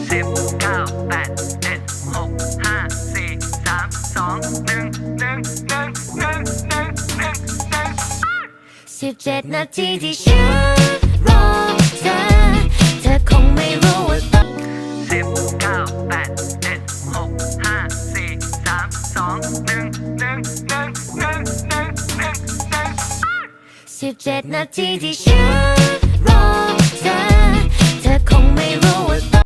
10 9 8 7 6 5 4 3 2 1 17 นาทีที่ฉันรอเธอคงไม่รู้ว่าต้อง10 9 8 7 6 5 4 3 2 1 17 นาทีที่ฉันรอเธอคงไม่รู้ว่า